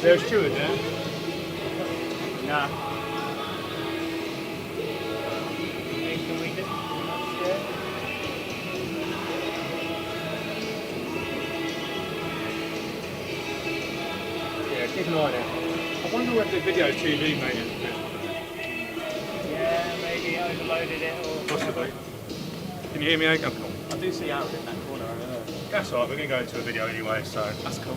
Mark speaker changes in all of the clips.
Speaker 1: There's two of them. Nah. Can we get upstairs? Yeah, keep an eye on it. I wonder whether the video's too low, mate. Yeah, maybe I overloaded it or... Possibly. Can you hear me okay?
Speaker 2: I do see out in that corner over there.
Speaker 1: That's alright, we're going to go into a video anyway, so...
Speaker 2: That's cool.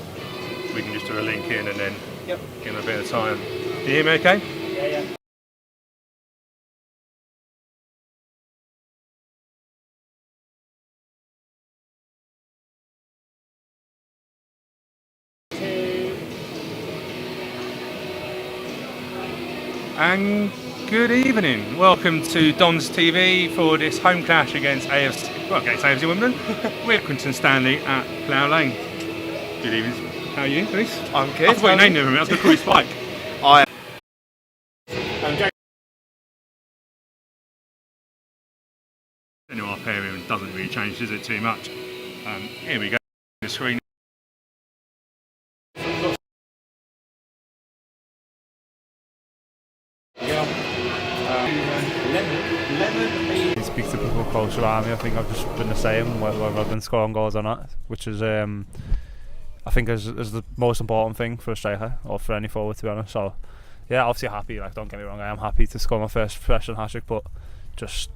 Speaker 1: We can just do a link in and then
Speaker 2: Yep.
Speaker 1: give them a bit of time. Can you hear me okay?
Speaker 2: Yeah, yeah.
Speaker 1: And good evening. Welcome to Don's TV for this home clash against AFC Wimbledon with Accrington Stanley at Plough Lane. Good evening. How are you, Chris?
Speaker 2: I'm good.
Speaker 1: I forgot your name there, I was going to call you Spike.
Speaker 2: I
Speaker 1: Jack. Our pairing doesn't really change, does it, too much? Here we go. The screen.
Speaker 3: Speak to people close around me. I think I've just been the same, whether I've been scoring goals or not, which is I think is the most important thing for a striker or for any forward, to be honest. So yeah, obviously happy, like, don't get me wrong, I am happy to score my first professional hat-trick, but just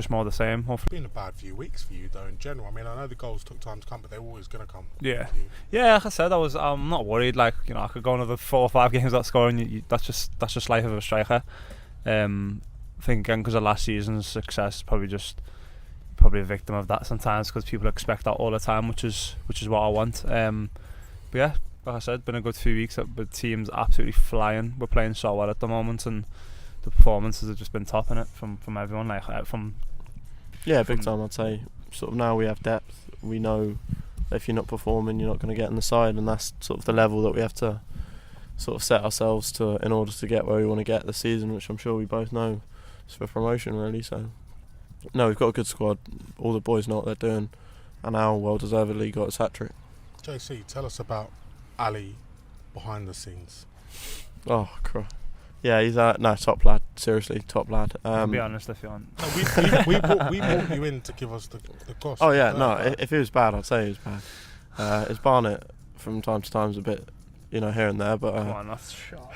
Speaker 3: more the same, hopefully.
Speaker 4: It's been a bad few weeks for you though in general. I mean, I know the goals took time to come, but they're always going to come.
Speaker 3: Yeah, like I said, I'm not worried. Like, you know, I could go another 4 or 5 games without scoring. That's just life of a striker. I think again, because of last season's success, probably a victim of that sometimes, because people expect that all the time, which is what I want. But yeah, like I said, been a good few weeks. The team's absolutely flying. We're playing so well at the moment, and the performances have just been topping it from everyone.
Speaker 2: big time. I'd say sort of now we have depth. We know that if you're not performing, you're not going to get in the side, and that's sort of the level that we have to sort of set ourselves to in order to get where we want to get this season, which I'm sure we both know is for promotion, really. So no, we've got a good squad. All the boys know what they're doing, and Al well deservedly got his hat-trick.
Speaker 4: JC, tell us about Ali behind the scenes.
Speaker 2: Oh, Christ. Yeah, he's top lad. Seriously, top lad.
Speaker 3: I'll be honest if you want.
Speaker 4: No, we brought you in to give us the cost.
Speaker 2: Oh yeah, no. If he was bad, I'd say he was bad. His Barnet from time to time is a bit, here and there, but
Speaker 3: Come on, that's shot.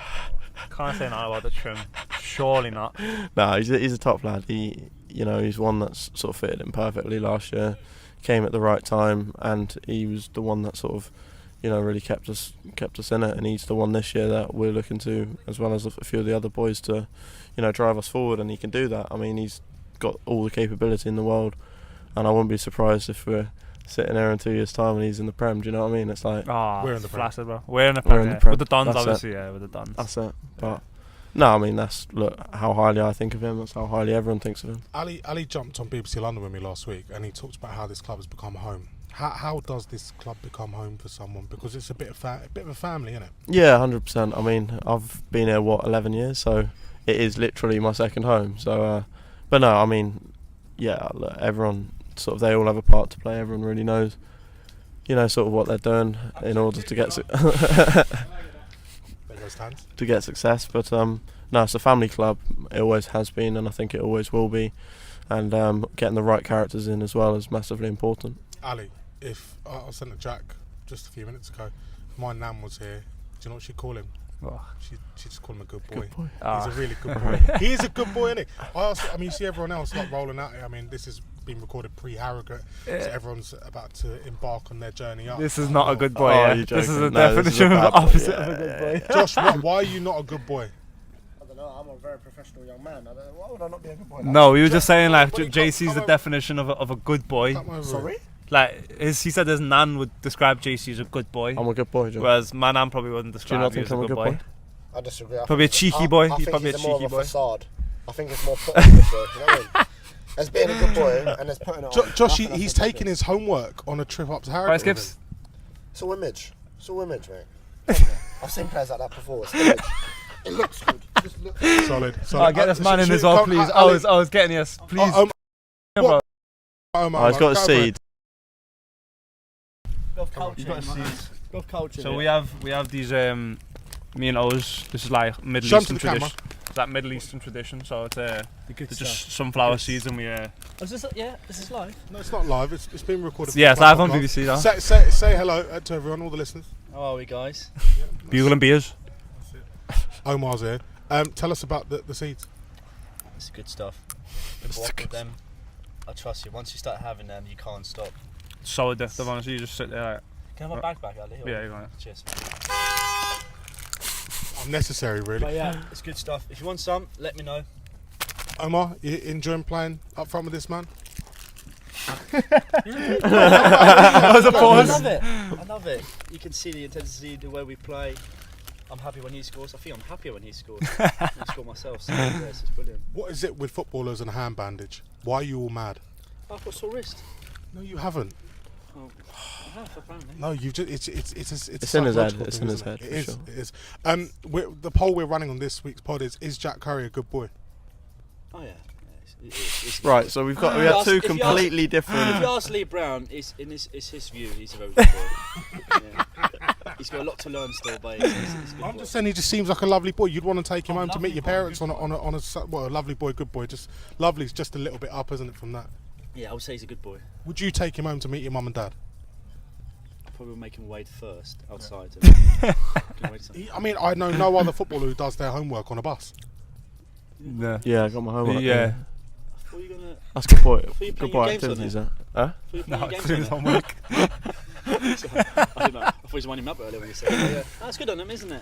Speaker 3: Can't say nothing about the trim. Surely not.
Speaker 2: No, he's a top lad. He's one that's sort of fitted in perfectly last year. Came at the right time, and he was the one that sort of, really kept us in it. And he's the one this year that we're looking to, as well as a few of the other boys, to, drive us forward. And he can do that. I mean, he's got all the capability in the world, and I wouldn't be surprised if we're sitting there in 2 years' time and he's in the Prem. Do you know what I mean? It's like
Speaker 3: We're
Speaker 4: in the Prem.
Speaker 3: flaccid, bro. We're in the Prem. With the Dons,
Speaker 2: That's
Speaker 3: obviously. Yeah, with the Dons.
Speaker 2: that's it. But no, I mean look how highly I think of him. That's how highly everyone thinks of him.
Speaker 4: Ali jumped on BBC London with me last week, and he talked about how this club has become home. How does this club become home for someone? Because it's a bit of a family, isn't it?
Speaker 2: Yeah, 100%. I mean, I've been here 11 years, so it is literally my second home. So, but no, I mean, yeah, look, everyone they all have a part to play. Everyone really knows, sort of what they're doing in order to get to get success. But no, it's a family club. It always has been, and I think it always will be. And getting the right characters in as well is massively important.
Speaker 4: Ali, if I sent a Jack just a few minutes ago, if my nan was here, do you know what she'd call him?
Speaker 3: Oh.
Speaker 4: She'd just call him a good boy.
Speaker 2: Good boy.
Speaker 4: He's a really good boy. He is a good boy, isn't he? You see everyone else like rolling out. I mean, this has been recorded pre-Harrogate, so everyone's about to embark on their journey up.
Speaker 3: This is not a good boy.
Speaker 2: Oh,
Speaker 3: yeah.
Speaker 2: you're
Speaker 3: This is
Speaker 2: joking.
Speaker 3: a
Speaker 2: No, this is
Speaker 3: definition
Speaker 2: a
Speaker 3: of the
Speaker 2: bad boy.
Speaker 3: opposite
Speaker 2: Yeah,
Speaker 3: of a good boy.
Speaker 4: Josh, why are you not a good boy?
Speaker 5: I don't know, I'm a very professional young man. Why would I not be a good boy?
Speaker 3: No, we were just saying like
Speaker 4: But you
Speaker 3: JC's
Speaker 4: come
Speaker 3: the
Speaker 4: over-
Speaker 3: definition of a good boy.
Speaker 4: Come over.
Speaker 5: Sorry?
Speaker 3: Like he said, his nan would describe JC as a good boy,
Speaker 2: I'm a good boy, Joe.
Speaker 3: whereas my nan probably wouldn't
Speaker 2: Do you
Speaker 3: describe
Speaker 2: not
Speaker 3: me
Speaker 2: think
Speaker 3: as a
Speaker 2: I'm
Speaker 3: good boy.
Speaker 5: I disagree. I
Speaker 3: Probably
Speaker 5: think-
Speaker 3: a cheeky
Speaker 5: I-
Speaker 3: boy.
Speaker 5: I
Speaker 3: He's
Speaker 5: think
Speaker 3: probably
Speaker 5: he's
Speaker 3: a
Speaker 5: more
Speaker 3: cheeky
Speaker 5: of a
Speaker 3: boy.
Speaker 5: facade. I think it's more put on the show. You know what I mean? As being a good boy and as putting it on.
Speaker 4: Josh,
Speaker 5: I think
Speaker 4: he's
Speaker 5: that's a
Speaker 4: taking his homework on a trip up to Harrogate.
Speaker 3: Right, Skips.
Speaker 5: It's all image. It's all image, mate. I've seen players like that before. It's image. It looks good. It just looks good.
Speaker 4: Solid.
Speaker 3: Oh, get this man in as well, please. I was getting yes, please.
Speaker 4: What?
Speaker 2: Oh, he's got a seed.
Speaker 5: Love culture.
Speaker 3: You've got to see it.
Speaker 5: Love culture.
Speaker 3: So we have these me and O's. This is like Middle
Speaker 4: Show 'em
Speaker 3: Eastern
Speaker 4: to the camera.
Speaker 3: tradition. It's like Middle Eastern tradition. So it's
Speaker 5: The good
Speaker 3: it's
Speaker 5: stuff.
Speaker 3: just sunflower seeds and we
Speaker 5: Is this live?
Speaker 4: No, it's not live. It's been recorded.
Speaker 3: yeah,
Speaker 4: for
Speaker 3: it's
Speaker 4: the
Speaker 3: live on
Speaker 4: podcast.
Speaker 3: BBC.
Speaker 4: Say hello to everyone, all the listeners.
Speaker 5: How are we, guys?
Speaker 3: Bugle and beers.
Speaker 4: Omar's here. Tell us about the seeds.
Speaker 5: It's good stuff. Been bought with them. I trust you. Once you start having them, you can't stop.
Speaker 3: So addictive, honestly. You just sit there like,
Speaker 5: Can I have my bag back, Ali?
Speaker 3: yeah, you're right.
Speaker 5: Cheers.
Speaker 4: Unnecessary, really.
Speaker 5: But yeah, it's good stuff. If you want some, let me know.
Speaker 4: Omar, you enjoying playing up front with this man?
Speaker 3: That was a
Speaker 5: I
Speaker 3: pause.
Speaker 5: love it. I love it. You can see the intensity, the way we play. I'm happy when he scores. I think I'm happier when he scores. I score myself. So yeah, it's brilliant.
Speaker 4: What is it with footballers and hand bandage? Why are you all mad?
Speaker 5: I've got sore wrist.
Speaker 4: No, you haven't.
Speaker 5: Oh, I have apparently.
Speaker 4: No, you've just it's
Speaker 2: It's in his head.
Speaker 4: psychological
Speaker 2: It's
Speaker 4: thing,
Speaker 2: in his
Speaker 4: isn't
Speaker 2: head,
Speaker 4: It
Speaker 2: for
Speaker 4: is.
Speaker 2: sure.
Speaker 4: It is. The poll we're running on this week's pod is Jack Curry a good boy?
Speaker 5: Oh yeah. It's
Speaker 2: Right, so we
Speaker 5: If
Speaker 2: had
Speaker 5: you ask-
Speaker 2: two
Speaker 5: if you ask-
Speaker 2: completely
Speaker 5: If
Speaker 2: different.
Speaker 5: you ask Lee Brown, it's his view. He's a very good boy. Yeah. He's got a lot to learn still, but he's a good
Speaker 4: I'm
Speaker 5: boy.
Speaker 4: just saying he just seems like a lovely boy. You'd want to take him
Speaker 5: Oh,
Speaker 4: home to meet
Speaker 5: lovely
Speaker 4: your
Speaker 5: boy,
Speaker 4: parents
Speaker 5: good
Speaker 4: on a lovely boy, good boy. Just lovely's just a little bit up, isn't it, from that?
Speaker 5: Yeah, I would say he's a good boy.
Speaker 4: Would you take him home to meet your mum and dad?
Speaker 5: Probably will make him wait first outside. Can wait something.
Speaker 4: I mean, I know no other footballer who does their homework on a bus.
Speaker 3: Yeah.
Speaker 2: Yeah, I got my homework.
Speaker 3: Yeah.
Speaker 5: I thought you were gonna.
Speaker 2: That's good boy.
Speaker 5: you
Speaker 2: Good
Speaker 5: playing
Speaker 2: boy
Speaker 5: your games on
Speaker 2: activities, that. Huh?
Speaker 5: I thought you were
Speaker 3: No,
Speaker 5: playing
Speaker 3: it's
Speaker 5: games
Speaker 3: his
Speaker 5: on
Speaker 3: homework.
Speaker 5: it. I don't know. I thought he was winding him up earlier when you said it. Yeah. That's good on him, isn't it?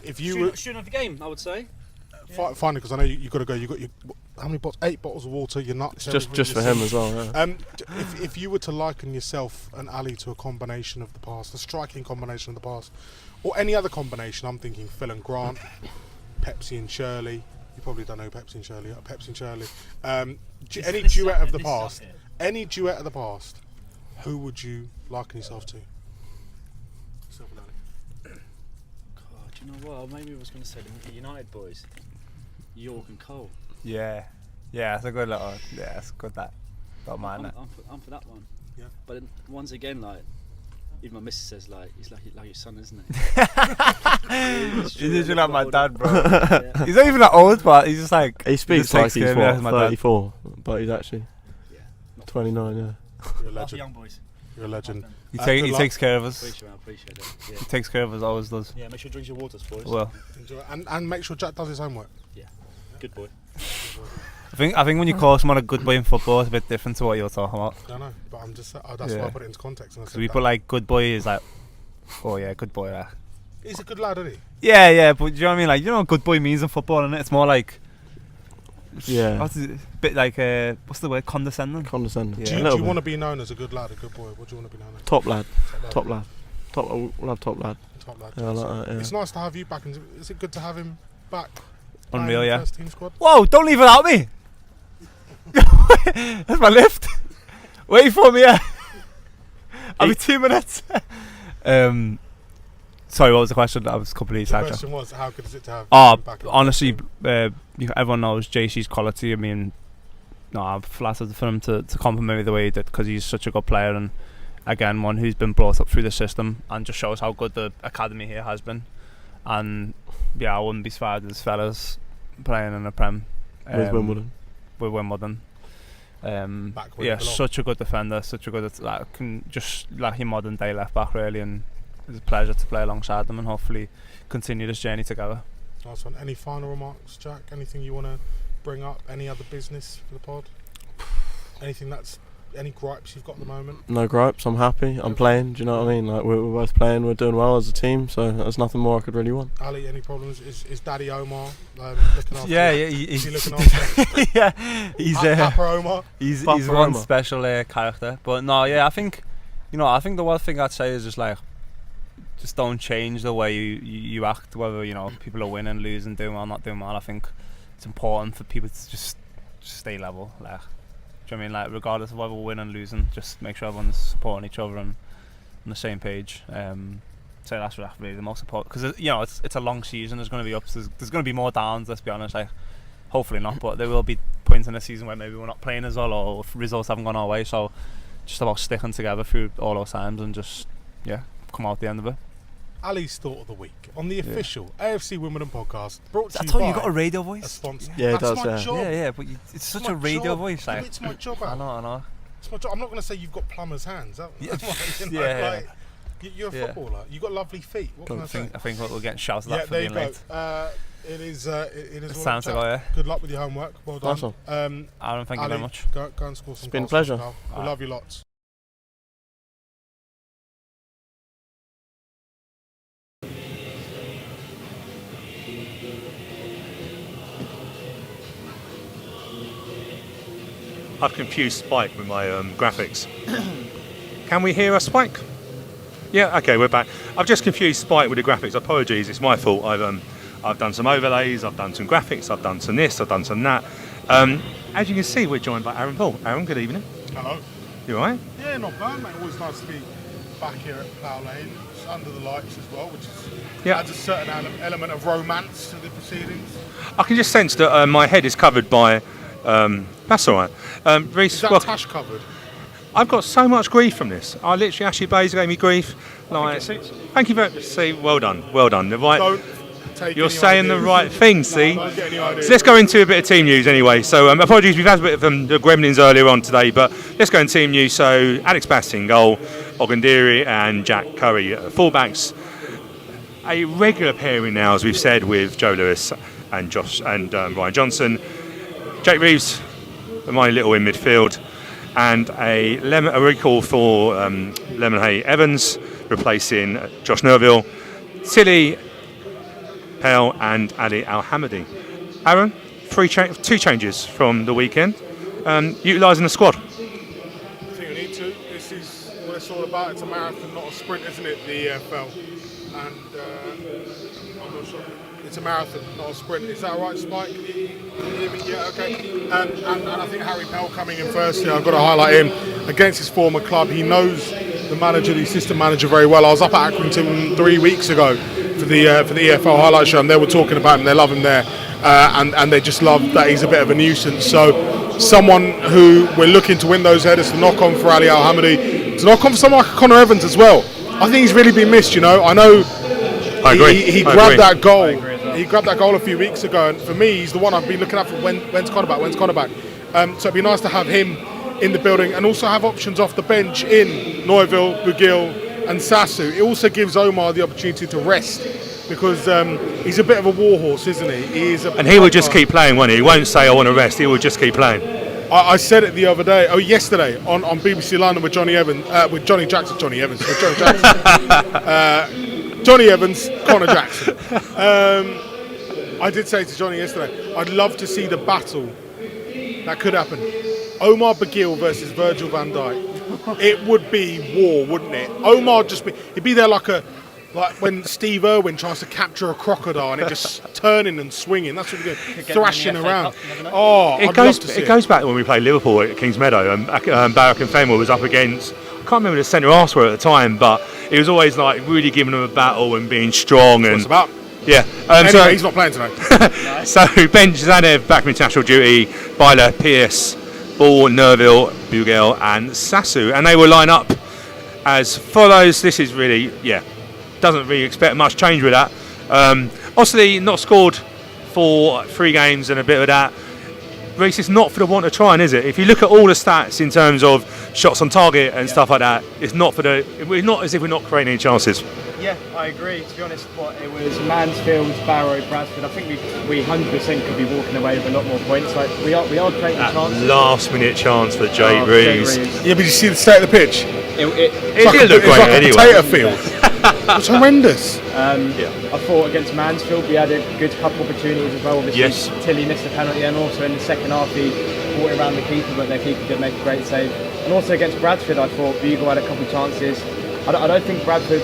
Speaker 4: If you were
Speaker 5: Shooting off the game, I would say.
Speaker 4: finally, because I know you got to go. You got your how many bottles? 8 bottles of water. You're nuts.
Speaker 2: Just for him as well. Yeah.
Speaker 4: If you were to liken yourself and Ali to a combination of the past, a striking combination of the past, or any other combination, I'm thinking Phil and Grant, Pepsi and Shirley. You probably don't know Pepsi and Shirley. Pepsi and Shirley. Any duet of the past. Any duet of the past. Who would you liken yourself to?
Speaker 5: God, you know what? Maybe I was going to say the United boys, York and Cole.
Speaker 3: Yeah. Yeah, it's a good little. Yeah, it's good that. Don't mind that.
Speaker 5: I'm for that one.
Speaker 4: Yeah.
Speaker 5: But then, once again, like, even my missus says, like, he's like your son, isn't he?
Speaker 3: He's literally like my dad, bro.
Speaker 5: Yeah.
Speaker 3: He's not even that old, but he's just like.
Speaker 2: He speaks
Speaker 3: just
Speaker 2: like
Speaker 3: takes
Speaker 2: he's
Speaker 3: care of me as
Speaker 2: what,
Speaker 3: my dad.
Speaker 2: 34, but he's actually
Speaker 5: Yeah.
Speaker 2: 29. Yeah.
Speaker 4: You're a
Speaker 5: Love the
Speaker 4: legend.
Speaker 5: young boys.
Speaker 4: You're a legend.
Speaker 3: He
Speaker 4: good luck.
Speaker 3: takes care of us.
Speaker 5: Appreciate it.
Speaker 3: He
Speaker 5: Yeah.
Speaker 3: takes care of us, always does.
Speaker 5: Yeah, make sure you drink your waters, boys.
Speaker 3: Well,
Speaker 4: Enjoy it. And make sure Jack does his homework.
Speaker 5: Good boy.
Speaker 3: I think when you call someone a good boy in football, it's a bit different to what you're talking about.
Speaker 4: I know, but I'm just that's why I put it into context. And I
Speaker 3: Because
Speaker 4: said
Speaker 3: we
Speaker 4: that.
Speaker 3: put like good boy is like, oh yeah, good boy. Yeah.
Speaker 4: He's a good lad, isn't he?
Speaker 3: Yeah, but do you know what I mean? Like, you know what good boy means in football, and it's more like,
Speaker 2: Yeah.
Speaker 3: what's it, bit like what's the word? Condescending.
Speaker 2: Condescending.
Speaker 3: Yeah.
Speaker 4: Do
Speaker 2: A
Speaker 4: you,
Speaker 2: little
Speaker 4: want to
Speaker 2: bit.
Speaker 4: be known as a good lad, a good boy? What do you want to be known as?
Speaker 2: Top lad.
Speaker 4: Top lad.
Speaker 2: Top lad. We'll have top lad.
Speaker 4: Top lad.
Speaker 2: Yeah, I like that, yeah.
Speaker 4: It's nice to have you back. And is it good to have him back?
Speaker 3: Unreal,
Speaker 4: playing in the
Speaker 3: yeah.
Speaker 4: First team squad.
Speaker 3: Whoa! Don't leave without me. That's my lift. Wait for me. Yeah. I'll be 2 minutes. Sorry, what was the question? I was completely
Speaker 4: The
Speaker 3: sidetracked.
Speaker 4: question was, how good is it to have
Speaker 3: Oh,
Speaker 4: him back? In the
Speaker 3: honestly,
Speaker 4: first team?
Speaker 3: everyone knows JC's quality. I mean, no, I'm flattered for him to compliment me the way he did, because he's such a good player, and again, one who's been brought up through the system, and just shows how good the academy here has been. And yeah, I wouldn't be surprised as fellas playing in the Prem
Speaker 2: With Wimbledon.
Speaker 3: With Wimbledon.
Speaker 4: Back where
Speaker 3: Yeah,
Speaker 4: he belongs.
Speaker 3: such a good defender, such a good can just like your modern day left back really, and it's a pleasure to play alongside them and hopefully continue this journey together.
Speaker 4: Nice one. Any final remarks, Jack? Anything you want to bring up? Any other business for the pod? Any gripes you've got at the moment?
Speaker 2: No gripes. I'm happy. I'm playing. Do you know what I mean? Like we're both playing. We're doing well as a team. So there's nothing more I could really want.
Speaker 4: Ali, any problems? Is Daddy Omar looking after?
Speaker 3: Yeah,
Speaker 4: you?
Speaker 3: yeah,
Speaker 4: Is he looking after?
Speaker 3: yeah, he's
Speaker 4: Papa Omar.
Speaker 3: he's
Speaker 2: Papa
Speaker 3: one
Speaker 2: Roma.
Speaker 3: special character. But no, yeah, I think the one thing I'd say is just like, just don't change the way you act, whether people are winning, losing, doing well, not doing well. I think it's important for people to just stay level, like. Do you know what I mean? Like, regardless of whether we're winning or losing, just make sure everyone's supporting each other and on the same page. So that's really the most important, because it's a long season. There's going to be ups. There's going to be more downs. Let's be honest. Like, hopefully not, but there will be points in the season where maybe we're not playing as well, or results haven't gone our way. So, just about sticking together through all those times and just come out the end of it.
Speaker 4: Ali's Thought of the Week on the official AFC Wimbledon podcast, brought to
Speaker 3: I
Speaker 4: you
Speaker 3: told
Speaker 4: by
Speaker 3: you got a radio
Speaker 4: a
Speaker 3: voice.
Speaker 4: sponsor.
Speaker 2: Yeah, it
Speaker 4: That's
Speaker 2: does,
Speaker 4: my
Speaker 2: yeah.
Speaker 4: job.
Speaker 3: Yeah, but it's such
Speaker 4: It's
Speaker 3: a
Speaker 4: my
Speaker 3: radio
Speaker 4: job.
Speaker 3: voice. Like,
Speaker 4: It's my job. Al.
Speaker 3: I know.
Speaker 4: It's my job. I'm not going to say you've got plumber's hands.
Speaker 3: Yeah.
Speaker 4: You're a
Speaker 3: Yeah.
Speaker 4: footballer. You've got lovely feet. What can I say?
Speaker 3: I think we're getting shouted
Speaker 4: Yeah,
Speaker 3: at for
Speaker 4: there you
Speaker 3: being
Speaker 4: go.
Speaker 3: late.
Speaker 4: It is.
Speaker 3: It's time to go, yeah.
Speaker 4: Good luck with your homework. Well done.
Speaker 2: Nice one.
Speaker 3: Aaron, thank you
Speaker 4: Ali,
Speaker 3: very much.
Speaker 4: Go and score some.
Speaker 2: It's been a
Speaker 4: goals,
Speaker 2: pleasure.
Speaker 4: pal. We love you lots.
Speaker 1: I've confused Spike with my graphics. Can we hear a Spike? Yeah, okay, we're back. I've just confused Spike with the graphics. Apologies, it's my fault. I've done some overlays, I've done some graphics, I've done some this, I've done some that. As you can see, we're joined by Aaron Paul. Aaron, good evening.
Speaker 4: Hello.
Speaker 1: You alright?
Speaker 4: Yeah, not bad, mate. Always nice to be back here at Plough Lane, just under the lights as well, which adds a certain element of romance to the proceedings.
Speaker 1: I can just sense that my head is covered by. That's alright. Reece,
Speaker 4: Is that
Speaker 1: well,
Speaker 4: Tash covered?
Speaker 1: I've got so much grief from this. Ashley Blazer gave me grief. Like, thank you very much. See, well done. The right.
Speaker 4: Don't take
Speaker 1: You're
Speaker 4: any
Speaker 1: saying the
Speaker 4: ideas.
Speaker 1: right thing, see?
Speaker 4: No, don't get any ideas.
Speaker 1: So let's go into a bit of team news anyway. So apologies, we've had a bit of the gremlins earlier on today, but let's go into team news. So Alex Bass in goal, Ogundiri and Jack Curry fullbacks. A regular pairing now, as we've said, with Joe Lewis and Ryan Johnson. Jake Reeves, my little in midfield, and a recall for Lemonhay Evans, replacing Josh Nerville, Tilly Pell and Ali Al-Hamadi. Aaron, two changes from the weekend, utilising the squad.
Speaker 4: I think we need to. This is what it's all about. It's a marathon, not a sprint, isn't it? The EFL, and I'm not sure. It's a marathon, not a sprint. Is that right, Spike? Can you hear me? Yeah, okay. And I think Harry Pell coming in first. I've got to highlight him against his former club. He knows the manager, the assistant manager, very well. I was up at Accrington 3 weeks ago for the EFL highlight show, and they were talking about him. They love him there, and they just love that he's a bit of a nuisance. So, someone who we're looking to win those headers, to knock on for Ali Al-Hamadi, to knock on for someone like Connor Evans as well. I think he's really been missed. I know.
Speaker 1: I agree.
Speaker 4: He grabbed that goal. He grabbed that goal a few weeks ago, and for me, he's the one I've been looking at for when's Connor back. So it'd be nice to have him in the building, and also have options off the bench in Neuville, Bugil and Sasu. It also gives Omar the opportunity to rest, because he's a bit of a warhorse, isn't he?
Speaker 1: And he would just keep playing, won't he? He won't say, I want to rest. He would just keep playing.
Speaker 4: I said it the other day, yesterday on BBC London with Johnny Evans, with Johnny Jackson, Johnny Evans, Johnny Evans, Connor Jackson. I did say to Johnny yesterday, I'd love to see the battle that could happen. Omar Begil versus Virgil van Dijk. It would be war, wouldn't it? Omar he'd be there like when Steve Irwin tries to capture a crocodile and it just turning and swinging. That's what we're doing, thrashing around. I'd love to see
Speaker 1: it goes back to when we played Liverpool at Kings Meadow, and Barrack and Fenwell was up against, I can't remember the centre halves were at the time, but it was always like really giving them a battle and being strong.
Speaker 4: That's what
Speaker 1: and
Speaker 4: it's about.
Speaker 1: Yeah.
Speaker 4: Anyway, he's not playing tonight.
Speaker 1: So bench Zanev back from international duty, Byler, Pearce, Ball, Nerville, Bugel and Sasu, and they will line up as follows. This is really, doesn't really expect much change with that. Obviously not scored for 3 games and a bit of that. Reece, it's not for the want of trying, is it? If you look at all the stats in terms of shots on target and stuff like that, it's not as if we're not creating any chances.
Speaker 6: Yeah, I agree. To be honest, it was Mansfield, Barrow, Bradford. I think we 100% could be walking away with a lot more points. Like we are creating chances.
Speaker 1: Last minute chance for Jay Rees.
Speaker 4: Yeah, but you see the state of the pitch?
Speaker 1: It did look great
Speaker 4: like
Speaker 1: anyway.
Speaker 4: A potato field. It's horrendous.
Speaker 6: I thought against Mansfield we had a good couple opportunities as well. Obviously, Tilly missed a penalty, and also in the second half he brought it around the keeper, but their keeper did make a great save. And also against Bradford, I thought Bugle had a couple of chances. I don't think Bradford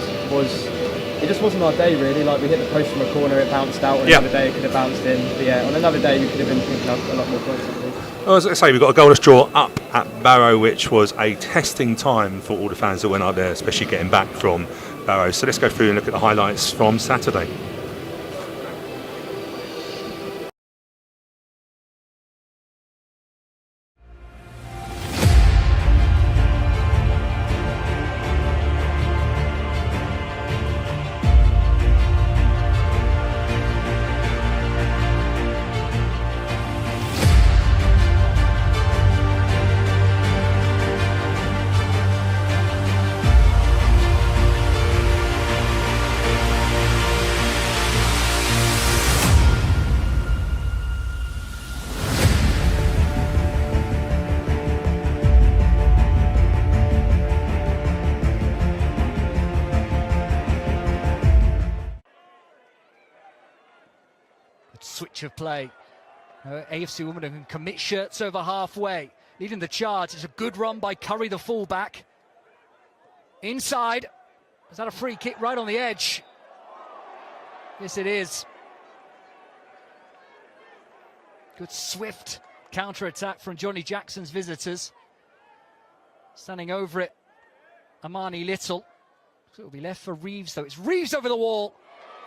Speaker 6: it just wasn't our day really. Like we hit the post from a corner, it bounced out. Another day it could have bounced in. But on another day we could have been picking up a lot more points, I think.
Speaker 1: Well, as I say, we've got a goalless draw up at Barrow, which was a testing time for all the fans that went up there, especially getting back from Barrow. So let's go through and look at the highlights from Saturday.
Speaker 7: Switch of play. AFC Wimbledon can commit shirts over halfway. Leading the charge. It's a good run by Curry, the fullback. Inside. Is that a free kick right on the edge? Yes, it is. Good swift counter-attack from Johnny Jackson's visitors. Standing over it, Amani Little. So it'll be left for Reeves, though. It's Reeves over the wall.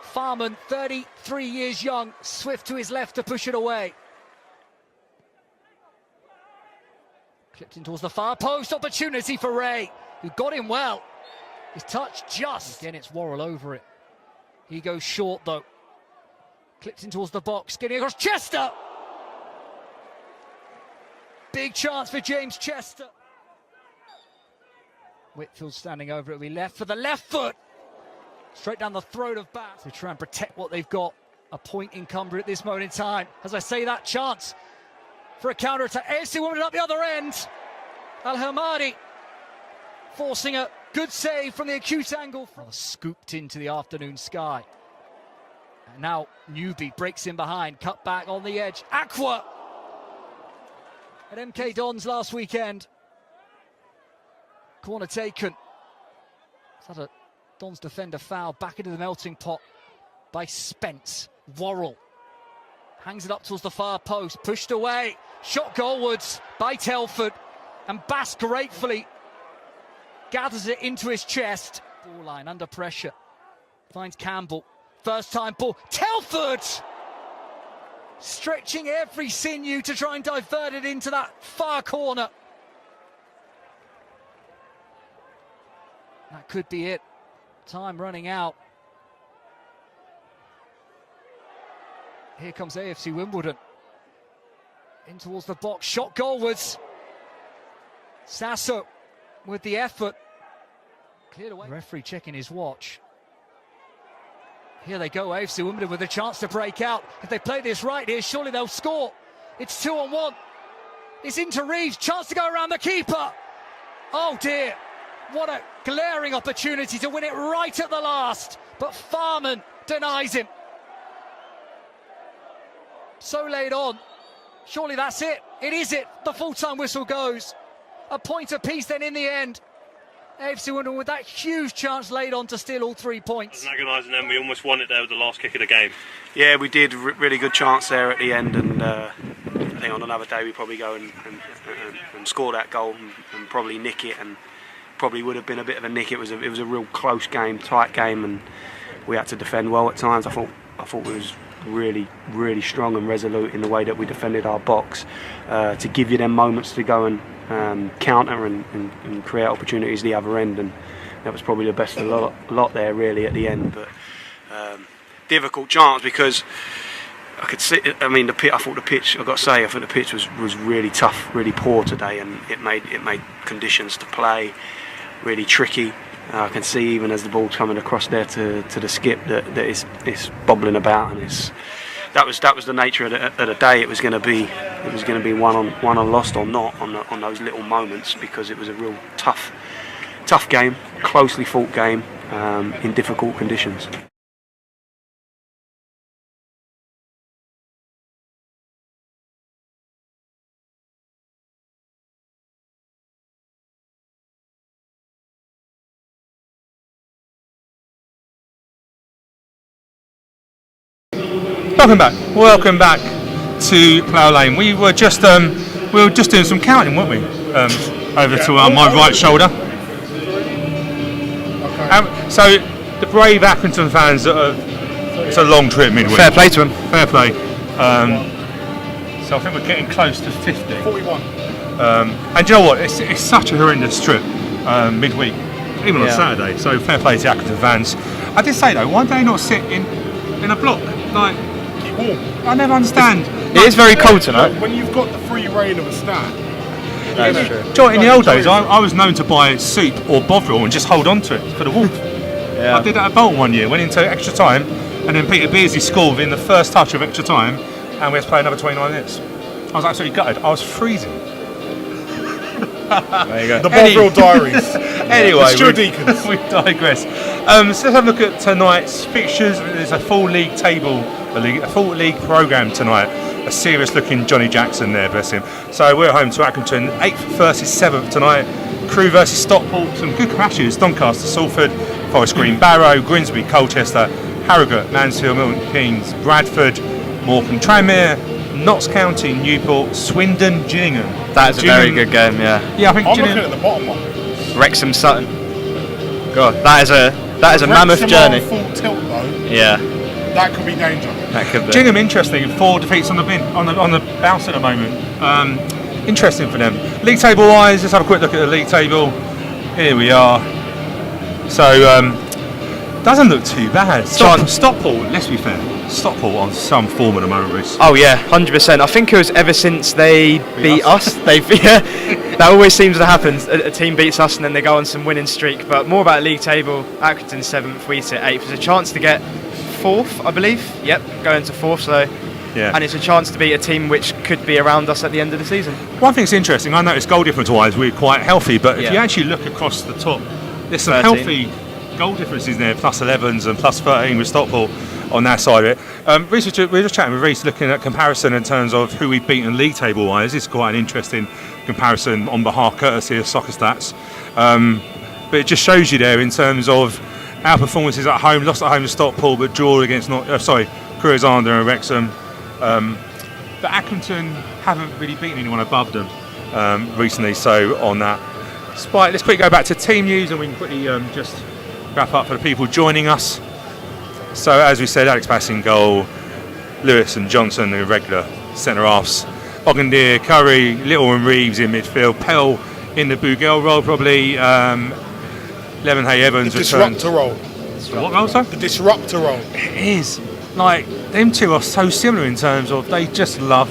Speaker 7: Farman, 33 years young, swift to his left to push it away. Clipped in towards the far post, opportunity for Ray, who got him well. His touch just. Again, it's Worrell over it. He goes short, though. Clipped in towards the box, getting across Chester. Big chance for James Chester. Whitfield standing over it, we left for the left foot. Straight down the throat of Bath to try and protect what they've got. A point in Cumbria at this moment in time. As I say, that chance for a counter-attack. AFC Wimbledon up the other end. Al-Hamadi forcing a good save from the acute angle. Scooped into the afternoon sky. And now Newby breaks in behind. Cut back on the edge. Aqua at MK Dons last weekend. Corner taken. Is that a Dons defender foul? Back into the melting pot by Spence. Worrell hangs it up towards the far post, pushed away, shot goalwards by Telford, and Bass gratefully gathers it into his chest. Ball line under pressure, finds Campbell, first time ball, Telford stretching every sinew to try and divert it into that far corner. That could be it. Time running out. Here comes AFC Wimbledon. In towards the box, shot goalwards. Sasso with the effort. Cleared away. Referee checking his watch. Here they go, AFC Wimbledon with a chance to break out. If they play this right here, surely they'll score. It's 2-on-1. It's into Reeves, chance to go around the keeper. Oh dear, what a glaring opportunity to win it right at the last. But Farman denies him. So laid on. Surely that's it. It is it. The full-time whistle goes. A point apiece then in the end. AFC Wimbledon with that huge chance laid on to steal all 3 points.
Speaker 8: Agonising them, we almost won it there with the last kick of the game.
Speaker 9: Yeah, we did. Really good chance there at the end, and I think on another day we probably go and score that goal and probably nick it, and probably would have been a bit of a nick. It was a real close game, tight game, and we had to defend well at times. I thought we was really strong and resolute in the way that we defended our box to give you them moments to go and counter and create opportunities the other end, and that was probably the best of the lot there really at the end. But difficult chance because I could see. I mean, I thought the pitch. I've got to say, I think the pitch was really tough, really poor today, and it made conditions to play really tricky. I can see even as the ball's coming across there to the skip that it's bobbling about, and that was the nature of the day. It was going to be won on lost or not on those little moments, because it was a real tough game, closely fought game in difficult conditions.
Speaker 1: Welcome back to Plough Lane. We were just doing some counting, weren't we? Over to my right shoulder. So the brave Accrington fans it's a long trip midweek.
Speaker 3: Fair play to them.
Speaker 1: Fair play. So I think we're getting close to 50.
Speaker 4: 41.
Speaker 1: And do you know what? It's such a horrendous trip midweek, even on Saturday. So fair play to Accrington fans. I did say though, why do they not sit in a block? Like,
Speaker 4: Keep warm.
Speaker 1: I never understand.
Speaker 3: It is very cold tonight.
Speaker 4: When you've got the free reign of a stand.
Speaker 3: That's true.
Speaker 1: Joe, in the old days, I was known to buy soup or bovril and just hold on to it for the warmth.
Speaker 3: Yeah.
Speaker 1: I did that at Bolton one year, went into extra time, and then Peter Beardsley scored within the first touch of extra time, and we had to play another 29 minutes. I was absolutely gutted. I was freezing.
Speaker 3: There you go.
Speaker 4: The Bovril Diaries.
Speaker 1: Anyway,
Speaker 4: Stuart Deacons.
Speaker 1: we digress. So let's have a look at tonight's fixtures. There's a full league table, a full league programme tonight. A serious looking Johnny Jackson there, bless him. So we're home to Accrington, 8th versus 7th tonight. Crew versus Stockport, some good clashes. Doncaster, Salford, Forest Green, Barrow, Grimsby, Colchester, Harrogate, Mansfield, Milton Keynes, Bradford, Morecambe, Tranmere, Notts County, Newport, Swindon, Gillingham.
Speaker 3: That is a very good game, yeah.
Speaker 1: Yeah, I think
Speaker 4: I'm
Speaker 1: Gillingham.
Speaker 4: looking at the bottom one.
Speaker 3: Wrexham Sutton. God, that is a mammoth
Speaker 4: Wrexham
Speaker 3: journey.
Speaker 4: are full tilt though.
Speaker 3: Yeah,
Speaker 4: That could be danger.
Speaker 3: that could be.
Speaker 1: Gillingham, interesting. 4 defeats on the bounce at the moment. Interesting for them. League table wise, let's have a quick look at the league table. Here we are. So doesn't look too bad. Stockport, let's be fair. Stockport on some form at the moment, Reece.
Speaker 3: Oh yeah, 100%. I think it was ever since they beat us. That always seems to happen. A team beats us and then they go on some winning streak. But more about league table. Accrington 7th, we sit 8th. There's a chance to get 4th, I believe. Yep, going to 4th. So.
Speaker 1: Yeah.
Speaker 3: And it's a chance to beat a team which could be around us at the end of the season.
Speaker 1: One thing's interesting, I noticed goal difference wise we're quite healthy, but if you actually look across the top, there's some
Speaker 3: 13.
Speaker 1: healthy goal differences there, plus 11s and plus 13 with Stockport on that side of it. Reece, we were just chatting with Reece, looking at comparison in terms of who we've beaten league table wise. It's quite an interesting comparison on behalf, courtesy of Soccer Stats. But it just shows you there in terms of our performances at home, lost at home to Stockport, but draw against Crewe Alexandra and Wrexham. But Accrington haven't really beaten anyone above them recently, so on that. Let's quickly go back to team news and we can quickly just wrap up for the people joining us. So as we said, Alex Bass in goal, Lewis and Johnson, the regular centre-halves, Ogundeer, Curry, Little and Reeves in midfield, Pell in the Bugel role probably, Levenhay Evans
Speaker 4: The
Speaker 1: returned.
Speaker 4: disruptor role.
Speaker 1: What role, sir?
Speaker 4: The disruptor role.
Speaker 1: It is. Like, them two are so similar in terms of they just love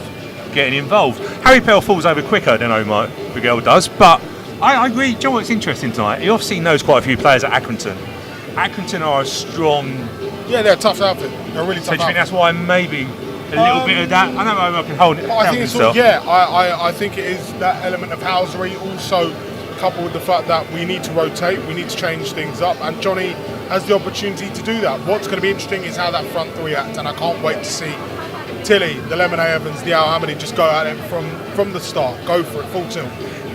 Speaker 1: getting involved. Harry Pell falls over quicker than Omar Bugel does, but I agree. Do you know what's interesting tonight? He obviously knows quite a few players at Accrington. Accrington are a strong.
Speaker 4: Yeah, they're a tough outfit. They're a really
Speaker 1: So
Speaker 4: tough
Speaker 1: do you think
Speaker 4: outfit.
Speaker 1: that's why maybe a little bit of that? I don't know if I can hold it.
Speaker 4: But I think it's all, I think it is that element of housery, also coupled with the fact that we need to rotate, we need to change things up, and Johnny has the opportunity to do that. What's going to be interesting is how that front three acts, and I can't wait to see Tilly, the Lemon Evans, the Al Hamidi just go at it from the start, go for it, full tilt.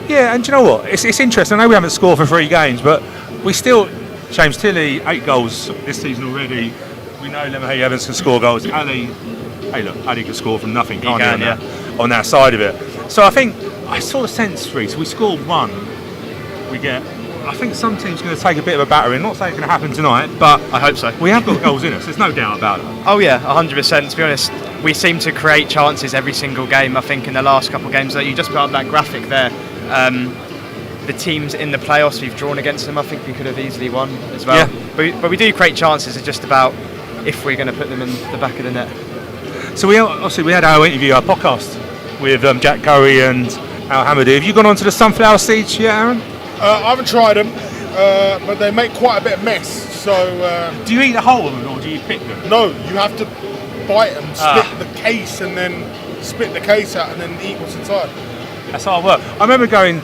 Speaker 1: Yeah, and do you know what? It's interesting. I know we haven't scored for 3 games, but we still. James Tilly, 8 goals this season already. We know Lemon Evans can score goals. Ali can score from nothing, can't he, on that side of it. So I think I saw the sense, Reece. We scored 1. I think some teams are going to take a bit of a battering. Not saying it's going to happen tonight, but
Speaker 6: I hope so.
Speaker 1: We have got goals in us. There's no doubt about it.
Speaker 6: Oh yeah, 100%. To be honest, we seem to create chances every single game. I think in the last couple of games, you just put up that graphic there. The teams in the playoffs we've drawn against them, I think we could have easily won as well. Yeah. But we do create chances. It's just about if we're going to put them in the back of the net.
Speaker 1: So we had our interview, our podcast with Jack Curry and Al Hamidi. Have you gone on to the sunflower seeds yet, Aaron?
Speaker 4: I haven't tried them, but they make quite a bit of mess. So
Speaker 1: do you eat the whole of them or do you pick them?
Speaker 4: No, you have to bite them, split the case, and then spit the case out, and then eat what's inside.
Speaker 1: That's hard work. I remember going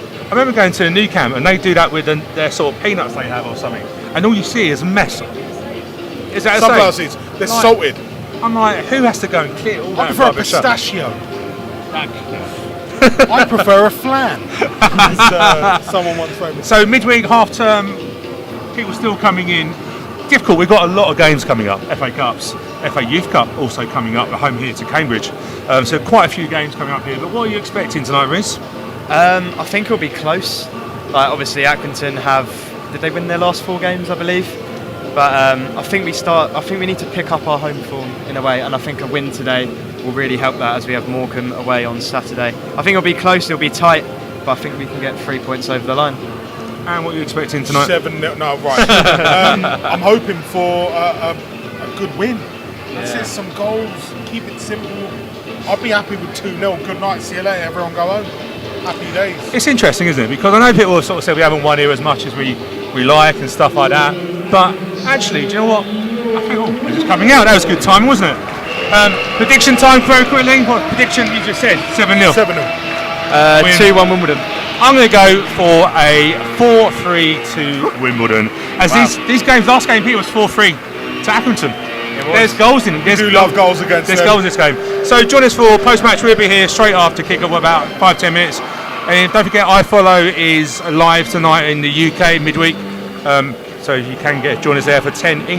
Speaker 1: to the new camp, and they do that with their sort of peanuts they have or something, and all you see is mess. Is that
Speaker 4: sunflower seeds? They're salted.
Speaker 1: I'm like, who has to go and clear all that?
Speaker 4: I prefer a pistachio.
Speaker 1: Up?
Speaker 4: I prefer a flan. Someone once told me.
Speaker 1: So midweek, half term, people still coming in. Difficult. We've got a lot of games coming up. FA Cups, FA Youth Cup also coming up. At home here to Cambridge. So quite a few games coming up here. But what are you expecting tonight, Riz?
Speaker 6: I think it'll be close. Like obviously Accrington did they win their last 4 games, I believe? But I think we need to pick up our home form in a way, and I think a win today will really help that as we have Morecambe away on Saturday. I think it'll be close, it'll be tight, but I think we can get 3 points over the line.
Speaker 1: And what are you expecting tonight?
Speaker 4: 7-0. No, right. I'm hoping for a good win. Let's hit some goals, keep it simple. I'd be happy with 2-0. Good night, see you later, everyone go home. Happy days.
Speaker 1: It's interesting, isn't it? Because I know people sort of say we haven't won here as much as we like and stuff like that. But actually, do you know what? I think they're just coming out. That was good timing, wasn't it? Prediction time very quickly. What prediction you just said? 7-0.
Speaker 4: 7-0.
Speaker 6: 2-1 Wimbledon.
Speaker 1: I'm going to go for a 4-3 to Wimbledon. As these games, last game here was 4-3 to Accrington. There's goals in.
Speaker 4: We do love goals against them.
Speaker 1: There's goals in this game. So join us for post-match. We'll be here straight after kick-off, about 5-10 minutes. And don't forget, iFollow is live tonight in the UK midweek. So you can join us there for 10 English.